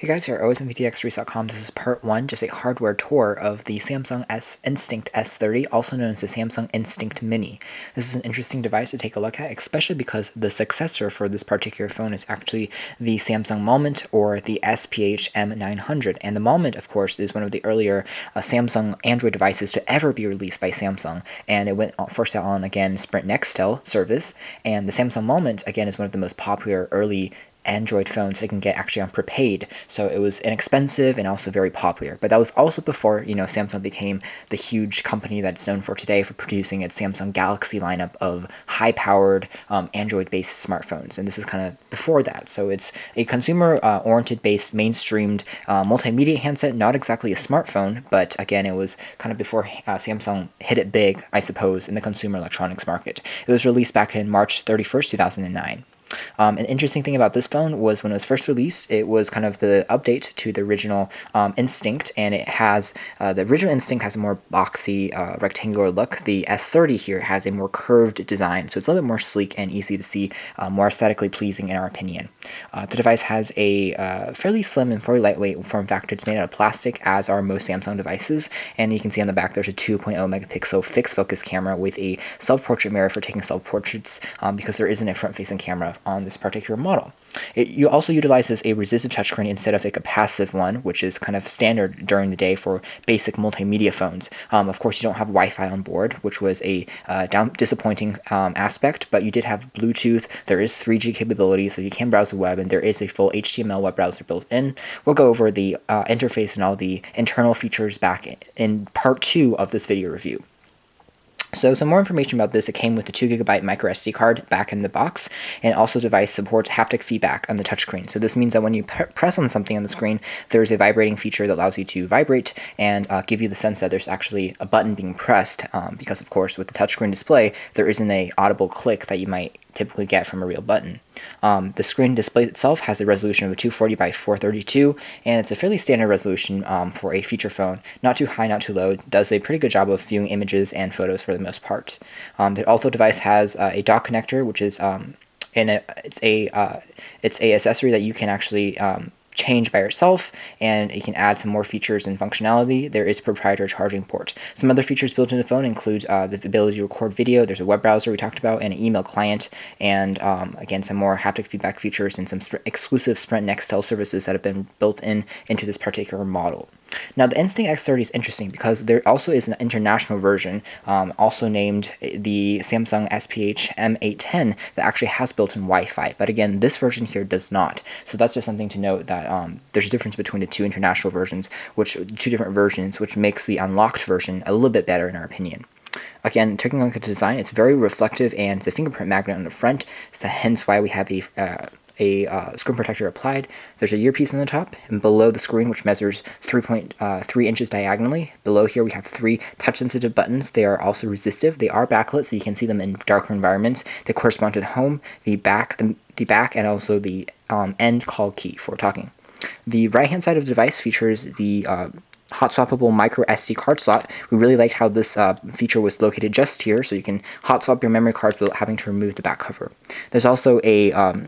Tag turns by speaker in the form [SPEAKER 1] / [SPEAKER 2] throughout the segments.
[SPEAKER 1] Hey guys, here at osmvtx3.com. This is part 1, just a hardware tour of the Samsung Instinct S30, also known as the Samsung Instinct Mini. This is an interesting device to take a look at, especially because the successor for this particular phone is actually the Samsung Moment, or the SPH-M900. And the Moment, of course, is one of the earlier Samsung Android devices to ever be released by Samsung. And it went first out on, again, Sprint Nextel service. And the Samsung Moment, again, is one of the most popular early Android phones that can get actually on prepaid, so it was inexpensive and also very popular. But that was also before Samsung became the huge company that's known for today for producing its Samsung Galaxy lineup of high-powered Android-based smartphones, and this is kind of before that. So it's a consumer-oriented based mainstreamed multimedia handset, not exactly a smartphone, but again it was kind of before Samsung hit it big, I suppose, in the consumer electronics market. It was released back in March 31st, 2009. An interesting thing about this phone was when it was first released, it was kind of the update to the original Instinct, and it has the original Instinct has a more boxy, rectangular look. The S30 here has a more curved design, so it's a little bit more sleek and easy to see, more aesthetically pleasing in our opinion. The device has a fairly slim and fairly lightweight form factor. It's made out of plastic, as are most Samsung devices, and you can see on the back there's a 2.0 megapixel fixed focus camera with a self-portrait mirror for taking self-portraits, because there isn't a front-facing camera on this particular model. It also utilizes a resistive touchscreen instead of a capacitive one, which is kind of standard during the day for basic multimedia phones. Of course, you don't have Wi-Fi on board, which was a disappointing aspect, but you did have Bluetooth. There is 3G capability, so you can browse the web, and there is a full HTML web browser built in. We'll go over the interface and all the internal features back in part 2 of this video review. So some more information about this: it came with a 2GB micro SD card back in the box, and also the device supports haptic feedback on the touchscreen. So this means that when you press on something on the screen, there's a vibrating feature that allows you to vibrate and give you the sense that there's actually a button being pressed, because of course with the touchscreen display, there isn't a audible click that you might typically get from a real button. The screen display itself has a resolution of a 240 by 432, and it's a fairly standard resolution for a feature phone. Not too high, not too low. It does a pretty good job of viewing images and photos for the most part. The Alto device has a dock connector, which is it's a accessory that you can actually change by yourself, and it can add some more features and functionality. There is a proprietary charging port. Some other features built into the phone include the ability to record video. There's a web browser we talked about, and an email client, and again some more haptic feedback features and some exclusive Sprint Nextel services that have been built into this particular model. Now, the Instinct X30 is interesting because there also is an international version, also named the Samsung SPH-M810, that actually has built-in Wi-Fi. But again, this version here does not. So that's just something to note, that there's a difference between the two international versions, two different versions, which makes the unlocked version a little bit better in our opinion. Again, taking a look at the design, it's very reflective, and it's a fingerprint magnet on the front, so hence why we have a screen protector applied. There's a earpiece on the top, and below the screen, which measures 3.3 inches diagonally. Below here we have 3 touch-sensitive buttons. They are also resistive. They are backlit, so you can see them in darker environments. They correspond to the home, the back, and also the end call key for talking. The right-hand side of the device features the hot swappable micro SD card slot. We really liked how this feature was located just here, so you can hot swap your memory cards without having to remove the back cover. There's also a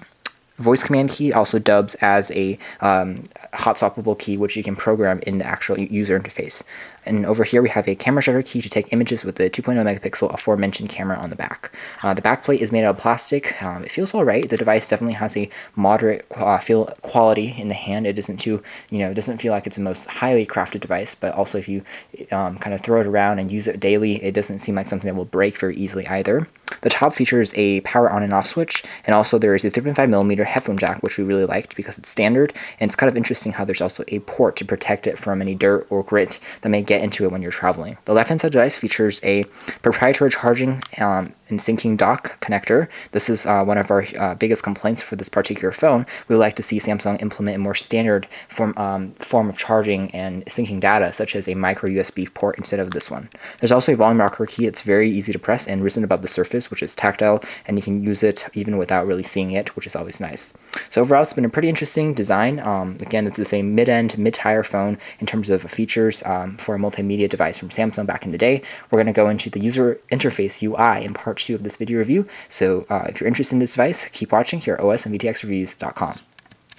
[SPEAKER 1] voice command key, also dubs as a hot swappable key, which you can program in the actual user interface. And over here we have a camera shutter key to take images with the 2.0 megapixel aforementioned camera on the back. The back plate is made out of plastic. It feels alright. The device definitely has a moderate feel quality in the hand. It isn't too, it doesn't feel like it's the most highly crafted device, but also if you kind of throw it around and use it daily, it doesn't seem like something that will break very easily either. The top features a power on and off switch, and also there is a 3.5mm headphone jack, which we really liked because it's standard, and it's kind of interesting how there's also a port to protect it from any dirt or grit that may get into it when you're traveling. The left-hand side device features a proprietary charging and syncing dock connector. This is one of our biggest complaints for this particular phone. We would like to see Samsung implement a more standard form of charging and syncing data, such as a micro USB port instead of this one. There's also a volume rocker key. It's very easy to press and risen above the surface, which is tactile, and you can use it even without really seeing it, which is always nice. So overall, it's been a pretty interesting design. Again, it's the same mid-end, mid-tier phone in terms of features for a multimedia device from Samsung back in the day. We're going to go into the user interface UI in part 2 of this video review. So if you're interested in this device, keep watching here at osmvtxreviews.com.